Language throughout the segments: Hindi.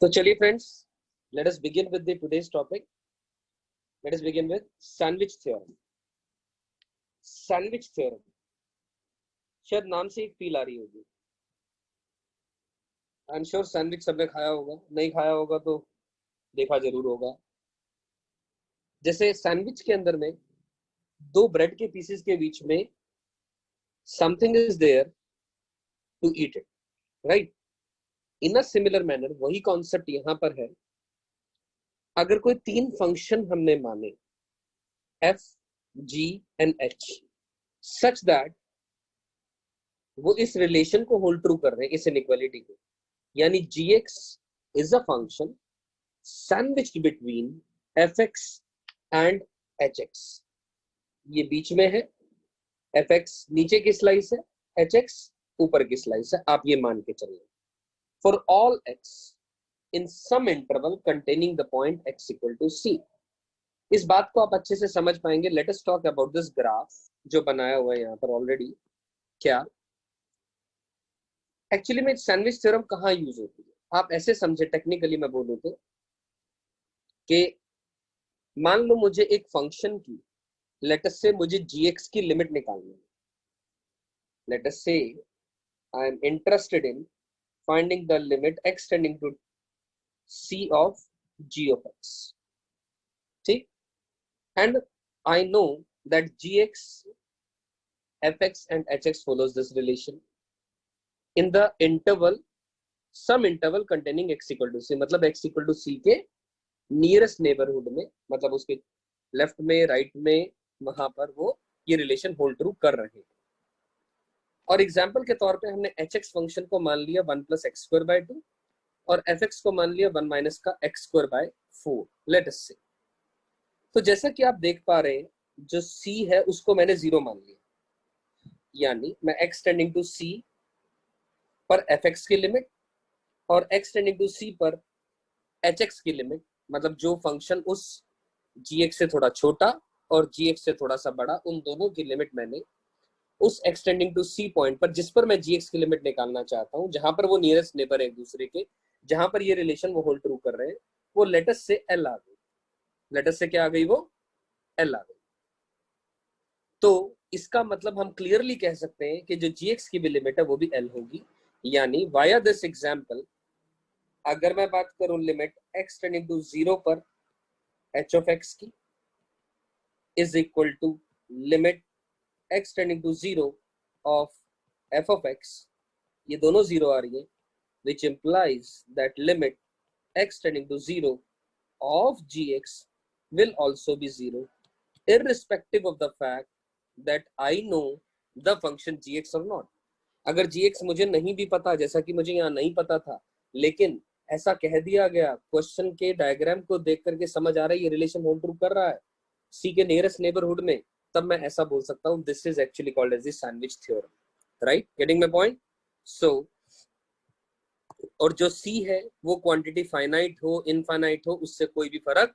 तो चलिए friends, let us begin with the today's topic. Let us begin with sandwich theorem. Sandwich theorem, शायद नाम से एक फील आ रही होगी. आई एम श्योर सैंडविच सबने खाया होगा, नहीं खाया होगा तो देखा जरूर होगा. जैसे सैंडविच के अंदर में दो ब्रेड के पीसेस के बीच में something is there to eat it, right? In a similar manner वही कॉन्सेप्ट यहां पर है. अगर कोई तीन फंक्शन हमने माने f, g and h such that वो इस रिलेशन को होल्ड ट्रू कर रहे हैं, इस इनइक्वालिटी को, यानी gx is a function sandwiched between fx and hx. ये बीच में है, fx नीचे की स्लाइस है, hx ऊपर की स्लाइस है. आप ये मान के चलिए for all x in some interval containing the point x equal to c. इस बात को आप अच्छे से समझ पाएंगे. Let us talk about this graph जो बनाया हुआ है यहाँ पर ऑलरेडी. क्या एक्चुअली में सैंडविच थ्योरम कहाँ यूज होती है, आप ऐसे समझे. टेक्निकली मैं बोलूँ तो कि मान लो मुझे एक फंक्शन की, लेट अस से मुझे gx की लिमिट निकालनी है. Let us say I am interested in finding the limit x tending to c of g of x. ठीक? And I know that gx, fx and hx follows this relation in the interval, some interval containing x equal to c. मतलब x equal to c के नियरेस्ट नेबरहुड में, मतलब उसके लेफ्ट में, राइट में, वहां पर वो ये रिलेशन होल्ड ट्रू कर रहे हैं. और एग्जांपल के तौर पे हमने hx फंक्शन को मान लिया 1 + x²/2 और fx को मान लिया 1 - का x²/4. लेट अस से. तो जैसा कि आप देख पा रहे हैं, जो c है उसको मैंने 0 मान लिया, यानी मैं x टेंडिंग टू c पर fx की लिमिट और x टेंडिंग टू c पर hx की लिमिट, मतलब जो फंक्शन उस gx से थोड़ा छोटा और gx से थोड़ा सा बड़ा, उन दोनों की लिमिट मैंने उस x tending to c point पर, जिस पर मैं gx की लिमिट निकालना चाहता हूं, जहां पर वो नियरेस्ट नेबर है एक दूसरे के, जहां पर ये रिलेशन वो होल्ड ट्रू कर रहे हैं, वो लेटस से l आ गई. लेटस से क्या आ गई? वो l आ गई. तो इसका मतलब हम क्लियरली कह सकते हैं कि जो gx की भी लिमिट है वो भी l होगी. यानी वाया दिस एग्जांपल, अगर मैं बात करूं लिमिट x टेंडिंग टू 0 पर h of x की is equal to limit x tending to 0 of f of x, ये दोनों 0 आ रही है, which implies that limit x tending to 0 of gx will also be 0, irrespective of the fact that I know the function gx or not. अगर gx मुझे नहीं भी पता, जैसा कि मुझे यहाँ नहीं पता था, लेकिन ऐसा कह दिया गया, क्वेश्चन के डायग्राम को देख करके समझ आ रहा है ये रिलेशन होल्ड ट्रू कर रहा है c के नियरेस्ट नेबरहुड में, तब मैं ऐसा बोल सकता हूँ this is actually called as the sandwich theorem. Right? Getting my point? So और जो c है वो क्वांटिटी फाइनाइट हो, इनफाइनाइट हो, उससे कोई भी फर्क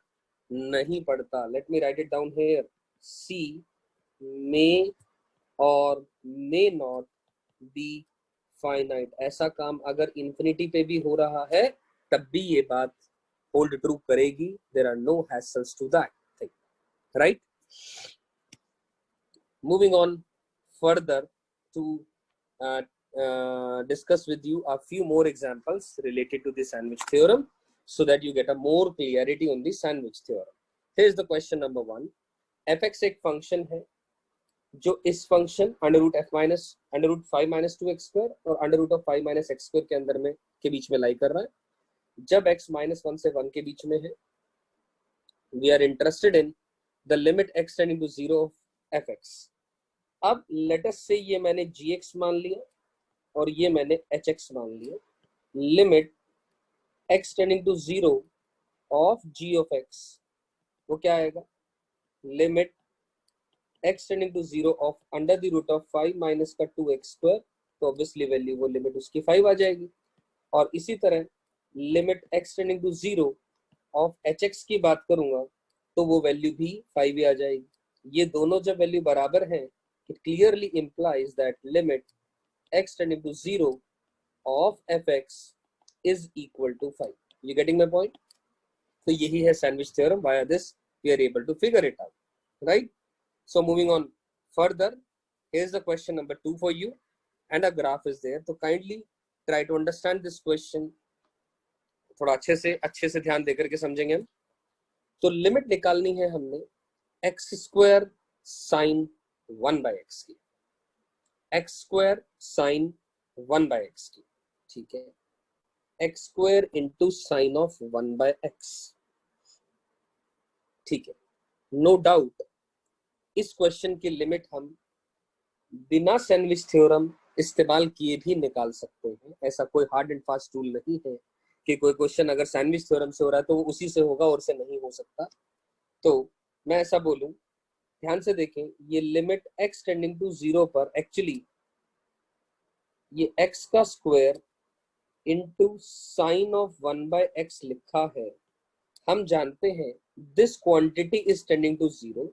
नहीं पड़ता. Let me right it down here. c मे और मे नॉट बी फाइनाइट. ऐसा काम अगर इंफिनिटी पे भी हो रहा है तब भी ये बात होल्ड ट्रू करेगी. There are no hassles to that thing. Right? Moving on further to discuss with you a few more examples related to the sandwich theorem so that you get a more clarity on the sandwich theorem. Here is the question number 1. fx एक फंक्शन है जो इस फंक्शन √5 - 2x² और √5 - x² के अंदर में के बीच में लाई कर रहा है. जब x -1 से 1 के बीच में है, we are interested in the limit x tending to 0 of fx. अब लेटस से ये मैंने gx मान लिया और ये मैंने hx मान लिया. Limit x tending to 0 of g of x, वो क्या आएगा? Limit x tending to 0 of √5 - 2x², तो ऑब्वियसली वैल्यू वो लिमिट उसकी 5 आ जाएगी. और इसी तरह limit x tending to 0 of hx की बात करूंगा तो वो वैल्यू भी 5 ही आ जाएगी. ये दोनों जब वैल्यू बराबर हैं, it clearly implies that limit x tending to 0 of fx is equal to 5. You getting my point? तो यही है sandwich theorem, via this we are able to figure it out, right? So moving on further, here's the question number 2 for you, and a graph is there. So kindly try to understand this question. थोड़ा अच्छे से ध्यान देकर के समझेंगे हम। तो लिमिट निकालनी है हमने एक्स स्क्वायर साइन 1/x की, एक्स स्क्वायर साइन 1/x की, ठीक है? X square into sine of 1/x, ठीक है? नो डाउट इस क्वेश्चन की लिमिट हम बिना सैंडविच थ्योरम इस्तेमाल किए भी निकाल सकते हैं। ऐसा कोई हार्ड एंड फास्ट रूल नहीं है कि कोई क्वेश्चन अगर सैंडविच थ्योरम से हो रहा है तो वो उसी से होगा और से नहीं हो सकता। तो मैं ऐसा बोलूं, ध्यान से देखें, ये लिमिट x टेंडिंग टू 0 पर एक्चुअली ये x का square into sine of 1/x लिखा है। हम जानते हैं this quantity is tending to 0,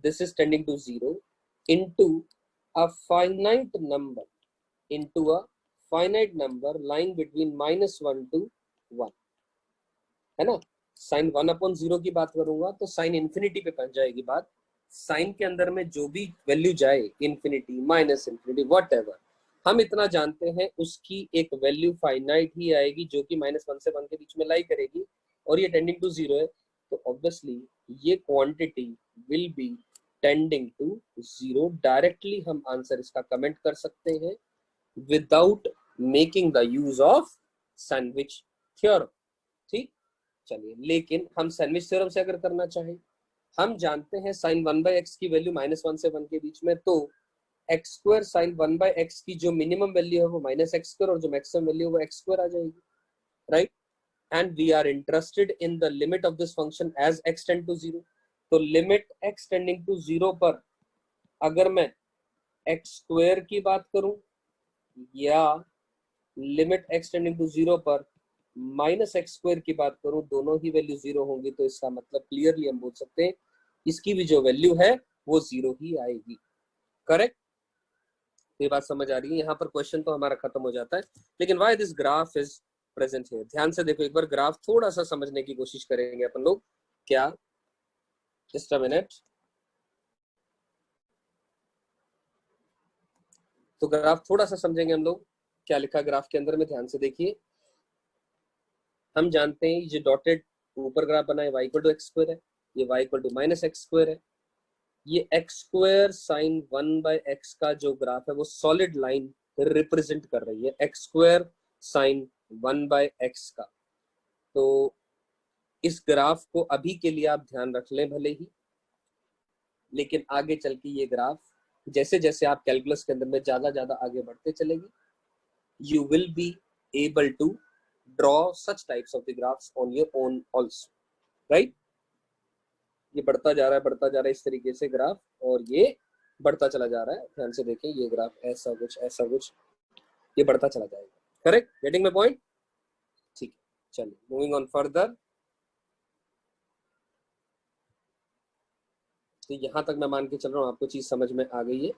this is tending to 0 into a finite number lying between -1 to 1, है ना? साइन 1/0 की बात करूंगा तो साइन इंफिनिटी पे पहुंच जाएगी बात। साइन के अंदर में जो भी वैल्यू जाए, इंफिनिटी, माइनस इंफिनिटी, व्हाटएवर, हम इतना जानते हैं उसकी एक वैल्यू फाइनाइट ही आएगी जो कि -1 से 1 के बीच में लाई करेगी, और ये टेंडिंग टू 0 है, तो ऑब्वियसली ये quantity will be tending to 0। Directly हम आंसर इसका कमेंट कर सकते हैं without making the use of sandwich theorem, ठीक? चलिए, लेकिन हम सैंडविच थ्योरम से अगर करना चाहें, हम जानते हैं साइन 1/x की वैल्यू -1 से 1 के बीच में, तो एक्स स्क्वायर साइन 1/x की जो मिनिमम वैल्यू है वो -x² और जो मैक्सिमम वैल्यू है वो x² आ जाएगी, right? And we are interested in the limit of this function as x tend to 0। तो लिमिट x टेंडिंग टू 0 पर अगर मैं x² की बात करूं या लिमिट x टेंडिंग टू 0 पर -x² की बात करूं, दोनों ही वैल्यू 0 होंगी, तो इसका मतलब क्लियरली हम बोल सकते हैं इसकी भी जो वैल्यू है वो 0 ही आएगी, करेक्ट? ये बात समझ आ रही है? यहाँ पर क्वेश्चन तो हमारा खत्म हो जाता है, लेकिन why this graph is present here? ध्यान से देखो एक बार, ग्राफ थोड़ा सा समझने की कोशिश करेंगे अपन लोग। क्या? Just a minute. तो ग्राफ थोड़ा सा समझेंगे हम लोग, क्या लिखा ग्राफ के अंदर में, ध्यान से देखिए। हम जानते हैं ये डॉटेड ऊपर ग्राफ बना है y इक्वल टू x² है, ये y इक्वल टू -x² है। ये x² साइन 1/x का जो ग्राफ है वो सॉलिड लाइन रिप्रेजेंट कर रही है x² साइन 1/x का। तो इस ग्राफ को अभी के लिए आप ध्यान रख लें भले ही, लेकिन आगे चल के ये ग्राफ जैसे जैसे आप कैलकुलस के अंदर में ज्यादा आगे बढ़ते चलेगी, you will be able to draw such types of the graphs on your own also, right? ये बढ़ता जा रहा है इस तरीके से ग्राफ, और ये बढ़ता चला जा रहा है। ध्यान से देखें, ये ग्राफ ऐसा कुछ ये बढ़ता चला जाएगा, करेक्ट? Getting my point? ठीक है, चलिए मूविंग ऑन फर्दर। तो यहाँ तक मैं मान के चल रहा हूँ आपको चीज समझ में आ गई है,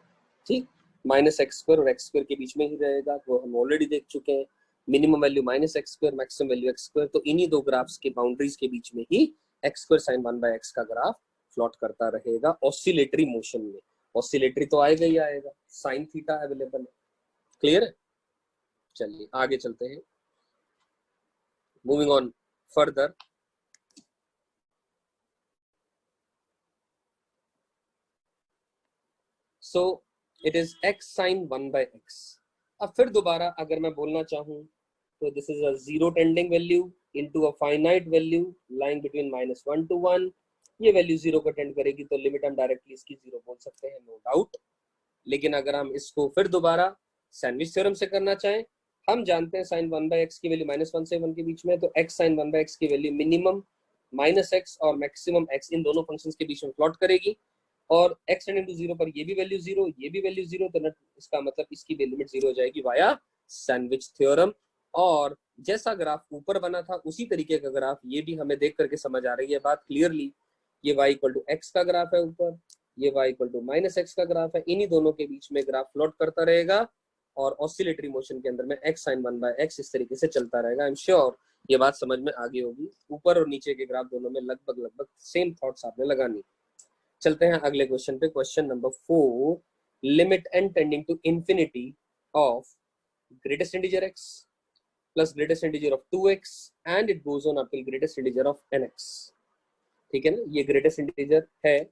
ठीक? -x² और x² के बीच में ही रहेगा, वो हम ऑलरेडी देख चुके हैं। Minimum value -x², maximum value x², तो इन्हीं दो ग्राफ्स के बाउंड्रीज के बीच में ही x² साइन 1/x का ग्राफ प्लॉट करता रहेगा ऑसिलेटरी मोशन में। ऑसिलेटरी तो आएगा ही आएगा, साइन थीटा अवेलेबल है, क्लियर है? चलिए आगे चलते हैं, moving on further. So it is x sine 1/x। अब फिर दोबारा अगर मैं बोलना चाहूं तो this is a 0 tending value into a finite value lying between -1 to 1। ये वैल्यू 0 को टेंड करेगी, तो लिमिट हम डायरेक्टली इसकी 0 बोल सकते हैं, नो डाउट। लेकिन अगर हम इसको फिर दोबारा सैंडविच थ्योरम से करना चाहें, हम जानते हैं साइन 1/x की वैल्यू -1 से 1 के बीच में, तो x साइन 1/x की वैल्यू मिनिमम -x और मैक्सिमम x इन दोनों फंक्शंस के बीच में प्लॉट करेगी, और x टेंडिंग टू 0 पर ये भी वैल्यू 0, ये भी वैल्यू 0, तो इसका मतलब इसकी भी लिमिट 0 हो जाएगी वाया सैंडविच थ्योरम। और जैसा ग्राफ ऊपर बना था उसी तरीके का ग्राफ ये भी हमें देख करके समझ आ रही है बात क्लियरली। ये y इक्वल टू x का ग्राफ है ऊपर, ये y इक्वल टू -x का ग्राफ है, इन्हीं दोनों के बीच में ग्राफ प्लॉट करता रहेगा, और ऑसिलेटरी मोशन के अंदर में x साइन 1/x इस तरीके से चलता रहेगा। आई एम श्योर ये बात समझ में आ गई होगी। ऊपर और नीचे के ग्राफ दोनों में लगभग लगभग सेम थॉट्स आपने लगानी। चलते हैं अगले क्वेश्चन पे। Question number 4, limit n tending to infinity of greatest integer x plus greatest integer of 2x and it goes on up till greatest integer of nx। ठीक है ना, ये ग्रेटेस्ट इंटीजर है,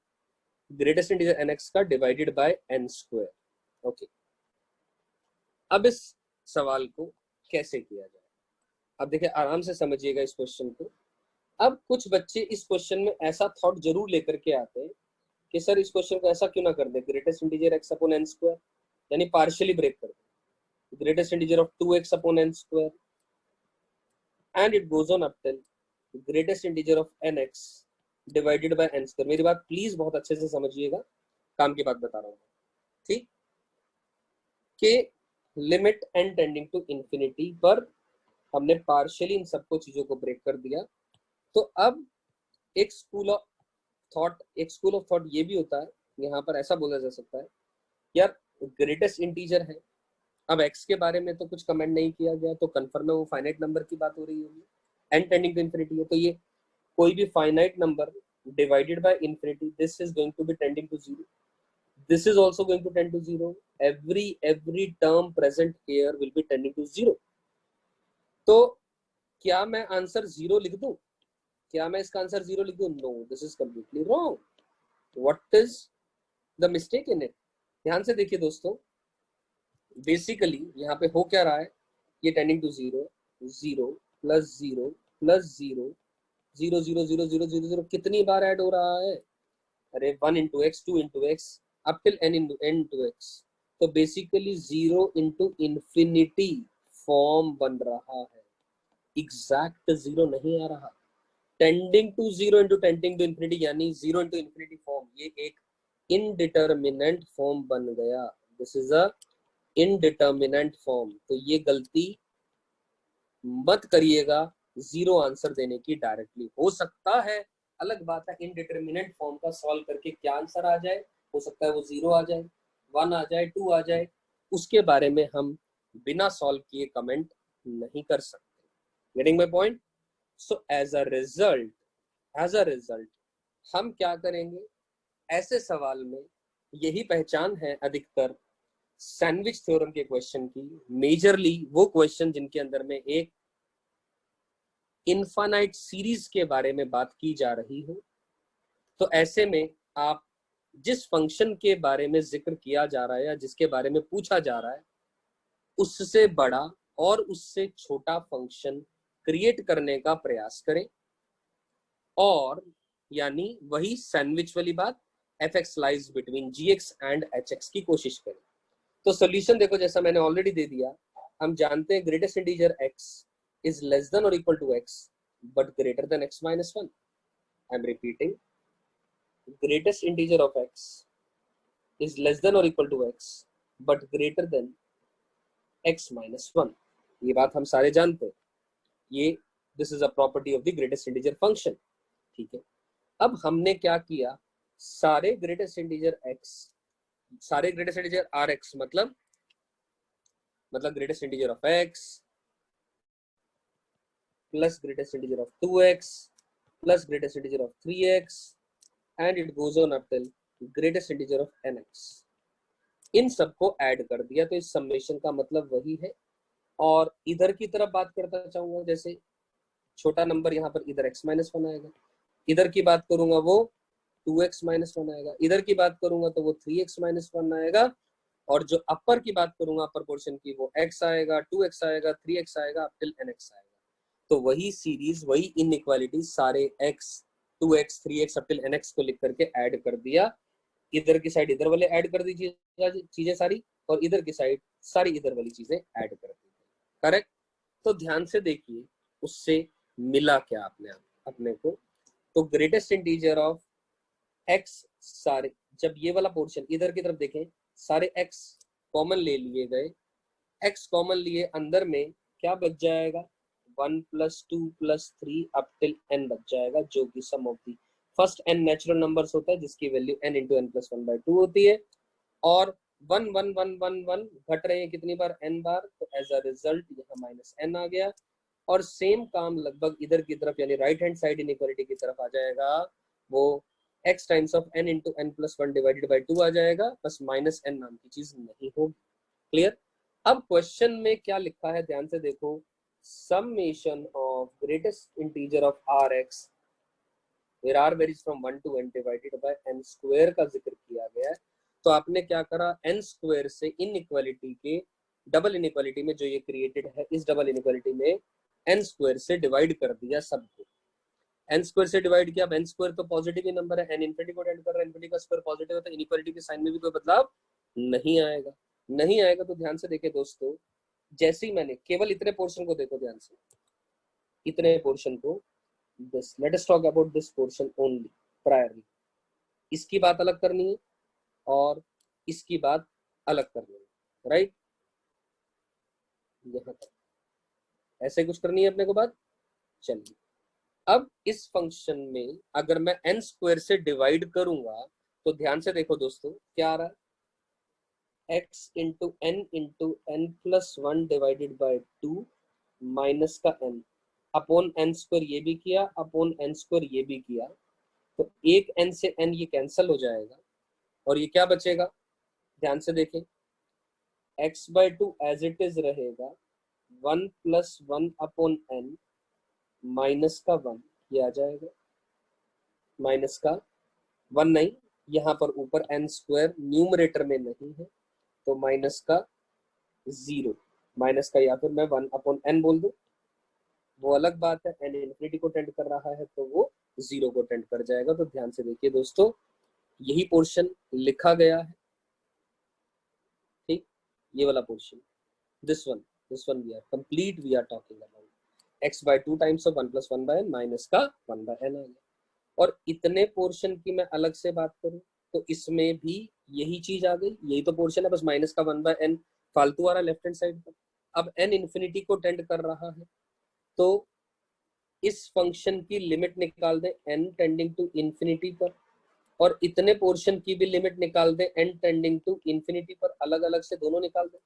ग्रेटेस्ट इंटीजर nx का divided by n square. Okay, अब इस सवाल को कैसे किया जाए, अब देखिए आराम से समझिएगा इस क्वेश्चन को। अब कुछ बच्चे इस क्वेश्चन में ऐसा थॉट जरूर लेकर के आते हैं कि सर इस क्वेश्चन को ऐसा क्यों ना कर दे, greatest integer x upon n square, यानी पार्शियली ब्रेक कर दे, greatest integer of 2x upon n square and it goes on up till greatest integer of nx divided by n square. मेरी बात प्लीज बहुत अच्छे से समझिएगा, काम की बात बता रहा हूँ। ठीक, कि limit n tending to infinity पर हमने पार्शियली इन सबको चीजों को ब्रेक कर दिया। तो अब एक स्कूल ऑफ थॉट ये भी होता है, यहाँ पर ऐसा बोला जा सकता है यार ग्रेटेस्ट इंटीजर है, अब x के बारे में तो कुछ कमेंट नहीं किया गया, तो कंफर्म है वो फाइनाइट नंबर की बात हो रही होगी, n टेंडिंग टू इंफिनिटी है, तो ये कोई भी finite number divided by infinity, this is going to be tending to 0, this is also going to tend to 0, every term present here will be tending to 0। तो क्या मैं आंसर 0 लिख दूं, क्या मैं इसका आंसर 0 लिख दूं? No, this is completely wrong. What is the mistake in it? ध्यान से देखिए दोस्तों, बेसिकली यहाँ पे हो क्या रहा है, ये टेंडिंग टू 0, 0 प्लस 0 प्लस 0, 0 0 0 0 0 0 कितनी बार ऐड हो रहा है? अरे 1 into X, 2 into X, up till n into X. तो बेसिकली 0 इंटू इंफिनिटी फॉर्म बन रहा है, एग्जैक्ट 0 नहीं आ रहा। Tending to 0 into tending to infinity यानी 0 इंटू इंफिनिटी फॉर्म, ये एक इनडिटर्मिनेंट फॉर्म बन गया। This is a indeterminate form. तो ये गलती मत करिएगा 0 आंसर देने की डायरेक्टली। हो सकता है, अलग बात है, इनडिटर्मिनेंट फॉर्म का सॉल्व करके क्या आंसर आ जाए, हो सकता है वो 0 आ जाए, 1 आ जाए, 2 आ जाए, उसके बारे में हम बिना सॉल्व किए कमेंट नहीं कर सकते। Getting my point? So as a result हम क्या करेंगे, ऐसे सवाल में यही पहचान है अधिकतर सैंडविच थ्योरम के क्वेश्चन की, मेजरली वो क्वेश्चन जिनके अंदर में एक इनफाइनाइट सीरीज के बारे में बात की जा रही हो। तो ऐसे में आप जिस फंक्शन के बारे में जिक्र किया जा रहा है या जिसके बारे में पूछा जा रहा है, उससे बड़ा और उससे छोटा फंक्शन क्रिएट करने का प्रयास करें, और यानी वही सैंडविच वाली बात, fx lies between gx and hx की कोशिश करें। तो सॉल्यूशन देखो, जैसा मैंने ऑलरेडी दे दिया, हम जानते हैं greatest integer x is less than or equal to x but greater than x minus 1. I am repeating, greatest integer of x is less than or equal to x but greater than x minus 1. ये बात हम सारे जानते हैं, ये this is a property of the greatest integer function। ठीक है, अब हमने क्या किया, सारे ग्रेटेस्ट इंटीजर x, सारे ग्रेटेस्ट इंटीजर rx मतलब greatest integer of x plus greatest integer of 2x plus greatest integer of 3x and it goes on up till greatest integer of nx। इन सबको ऐड कर दिया, तो इस समेशन का मतलब वही है। और इधर की तरफ बात करता चाहूंगा, जैसे छोटा नंबर यहाँ पर इधर x माइनस 1 आएगा, इधर की बात करूंगा वो 2x माइनस 1 आएगा, इधर की बात करूंगा तो वो 3x माइनस 1 आएगा, और जो अपर की बात करूंगा अपर पोर्शन की, वो x आएगा, 2x आएगा, 3x आएगा, अप टिल nx आएगा। तो वही सीरीज, वही इनइक्वालिटी सारे x, 2x, 3x up till nx को लिख करके ऐड कर दिया। इधर की साइड इधर वाले ऐड कर दीजिए चीजें सारी, और इधर की साइड सारी इधर वाली चीजें ऐड कर दीजिए। करेक्ट? तो ध्यान से देखिए उससे मिला क्या अपने को। तो ग्रेटेस्ट इंटीजर ऑफ x, सारे, जब ये वाला पोर्शन इधर की तरफ देखें, सारे x कॉमन ले लिए गए, x कॉमन लिए, अंदर में क्या बच जाएगा, 1 + 2 + 3 अप टिल n बच जाएगा, जो कि sum of the first n natural numbers होता है, जिसकी वैल्यू n × n + 1/2 होती है, और 1 1 1 1 1 घट रहे हैं कितनी बार, n बार, तो एज अ रिजल्ट यहाँ -n आ गया। और सेम काम लगभग इधर की तरफ यानी राइट हैंड साइड इनइक्वालिटी की तरफ आ जाएगा, वो x times of n into n plus one divided by 2 आ जाएगा, बस माइनस n नाम की चीज नहीं होगी। क्लियर? अब क्वेश्चन में क्या लिखा है ध्यान से देखो, summation of greatest integer of rx where r varies from 1 to n divided by n square का जिक्र किया गया है। तो आपने क्या करा, n स्क्वायर से इनइक्वालिटी के डबल इनइक्वालिटी में जो ये क्रिएटेड है, इस डबल इनइक्वालिटी में n स्क्वायर से डिवाइड कर दिया सबको। n स्क्वायर से डिवाइड किया, अब n स्क्वायर तो पॉजिटिव ही नंबर है, n इनफिनिटी को टेंड कर रहा है, इनफिनिटी का स्क्वायर पॉजिटिव है, तो इनइक्वालिटी के साइन में भी कोई बदलाव नहीं आएगा। नहीं आएगा तो ध्यान से देखे दोस्तों, जैसे ही मैंने केवल इतने पोर्शन को देखो ध्यान से, इतने पोर्शन को, this let us talk about this portion only priorly, इसकी बात अलग करनी है और इसकी बात अलग करनी है, राइट? यहां तक ऐसे कुछ करनी है अपने को बात। चलिए, अब इस फंक्शन में अगर मैं n स्क्वायर से डिवाइड करूंगा तो ध्यान से देखो दोस्तों क्या आ रहा है, x into n plus one divided by 2 minus का n अपॉन n स्क्वायर ये भी किया, अपॉन n स्क्वायर ये भी किया, तो एक n से n ये कैंसिल हो जाएगा और ये क्या बचेगा, ध्यान से देखें, x by 2 as it is रहेगा 1 plus one upon n minus का 1, ये आ जाएगा माइनस का 1 नहीं, यहाँ पर ऊपर n स्क्वायर न्यूमरेटर में नहीं है तो माइनस का 0, माइनस का या फिर मैं 1 अपॉन n बोल दूं, वो अलग बात है, n इनफिनिटी को टेंड कर रहा है तो वो 0 को टेंड कर जाएगा। तो ध्यान से देखिए दोस्तों, यही पोर्शन लिखा गया है, ठीक, ये वाला portion, this one we are complete, we are talking about x by 2 times of 1 plus 1 by n minus का 1 बाय n आ गया। और इतने पोर्शन की मैं अलग से बात करूं तो इसमें भी यही चीज आ गई, यही तो पोर्शन है, बस माइनस का 1 बाय n फालतू आ रहा लेफ्ट हैंड साइड पर। अब n इन्फिनिटी को टेंड कर रहा है तो इस फंक्शन की लिमिट निकाल दें n टेंडिंग टू इन्फिनिटी पर, और इतने पोर्शन की भी लिमिट निकाल दें n टेंडिंग टू इन्फिनिटी पर, अलग अलग से दोनों निकाल दें।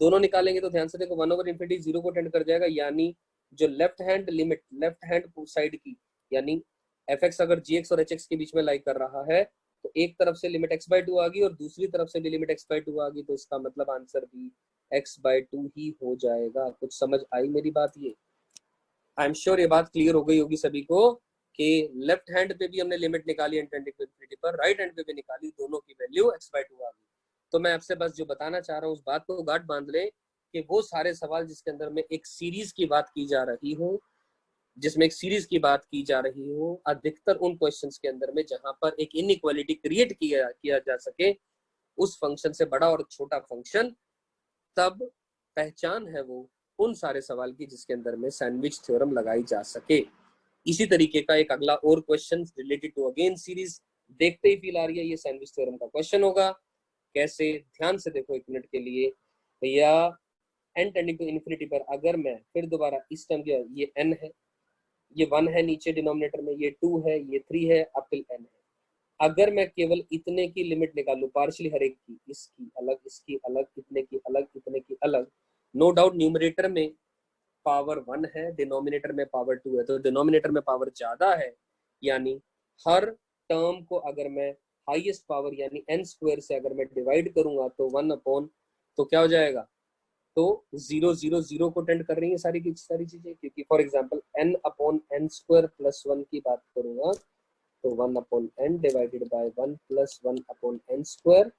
दोनों निकालेंगे तो ध्यान से देखो 1 ओवर इन्फिनिटी 0 को टेंड कर जाएगा, यानी जो left hand limit left hand side की, यानी fx अगर gx और hx के बीच में लाई कर रहा है तो एक तरफ से लिमिट x बाई 2 आ गई और दूसरी तरफ से भी लिमिट x बाई 2 आ गई, तो इसका मतलब आंसर भी x बाई 2 ही हो जाएगा। कुछ समझ आई मेरी बात? ये आई एम श्योर ये बात क्लियर हो गई होगी सभी को कि लेफ्ट हैंड पे भी हमने लिमिट निकाली इंटेंडिंग टू इन्फिनिटी पर, राइट हैंड पे भी निकाली, दोनों की वैल्यू x बाई 2 आ गई। तो मैं आपसे बस जो बताना चाह रहा हूँ उस बात को गांठ बांध ले कि वो सारे सवाल जिसके अंदर में एक सीरीज की बात की जा रही हो, जिसमें एक सीरीज की बात की जा रही हो, अधिकतर उन क्वेश्चंस के अंदर में जहां पर एक इनइक्वालिटी क्रिएट किया जा सके, उस फंक्शन से बड़ा और छोटा फंक्शन, तब पहचान है वो उन सारे सवाल की जिसके अंदर में सैंडविच थ्योरम लगाई जा सके। इसी तरीके का एक अगला और question related to again series देखते ही फील आ रही है, ये सैंडविच थ्योरम का क्वेश्चन होगा। कैसे? ध्यान से देखो एक मिनट के लिए भैया, n टेंडिंग टू इन्फिनिटी पर अगर मैं फिर दोबारा इस टर्म किया, ये n है, ये 1 है नीचे डिनोमिनेटर में, ये 2 है, ये 3 है, अप टिल n है। अगर मैं केवल इतने की लिमिट निकालू पार्शियली हर एक की, इसकी अलग, इसकी अलग, इतने की अलग, इतने की अलग, नो डाउट न्यूमरेटर में पावर 1 है, डिनोमिनेटर में पावर 2 है, तो डिनोमिनेटर में पावर ज्यादा है, यानी हर टर्म को अगर मैं हाईएस्ट पावर यानी n स्क्वायर से अगर मैं डिवाइड करूंगा तो 1 अपॉन, तो क्या हो जाएगा, तो 0 0 0 को टेंड कर रही है सारी की सारी चीजें, क्योंकि for example n upon n square plus 1 की बात करूंगा तो 1 upon n divided by 1 plus 1 upon n square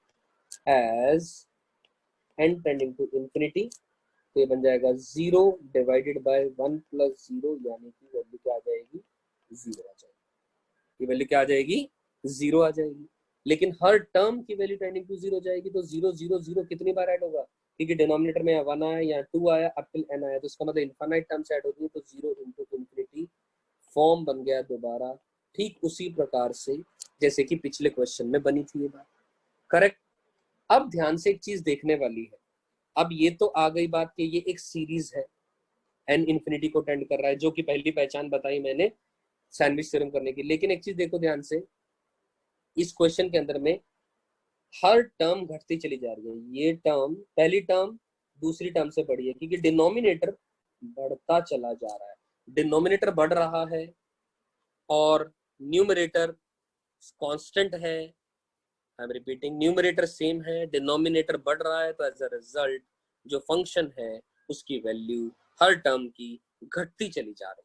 as n tending to infinity, तो ये बन जाएगा 0 डिवाइडेड बाय 1 प्लस 0, यानी कि वैल्यू क्या आ जाएगी, 0 आ जाएगी। ये वैल्यू क्या आ जाएगी, 0 आ जाएगी। लेकिन हर टर्म की वैल्यू टेंडिंग टू 0 जाएगी, तो 0 0 0 कितनी बार ऐड होगा, क्योंकि डिनोमिनेटर में 1 आया या 2 आया, अप टिल n आया, तो इसका मतलब इनफाइनाइट टर्म्स ऐड होती है, तो 0 इंटू इन्फिनिटी फॉर्म बन गया दोबारा, ठीक उसी प्रकार से जैसे कि पिछले क्वेश्चन में बनी थी ये बात, करेक्ट। अब ध्यान से एक चीज देखने वाली है, अब ये तो आ गई बात कि ये एक सीरीज है, n इन्फिनिटी को टेंड कर रहा है, जो कि पहली पहचान बताई मैंने सैंडविच थ्योरम करने की। लेकिन एक चीज देखो ध्यान से, इस क्वेश्चन के अंदर में हर टर्म घटती चली जा रही है, ये टर्म पहली टर्म दूसरी टर्म से बड़ी है, क्योंकि डिनोमिनेटर बढ़ता चला जा रहा है, डिनोमिनेटर बढ़ रहा है और न्यूमरेटर कांस्टेंट है। I am repeating, numerator same है, डिनोमिनेटर बढ़ रहा है, तो एज अ रिजल्ट जो फंक्शन है उसकी वैल्यू हर टर्म की घटती चली जा रही है।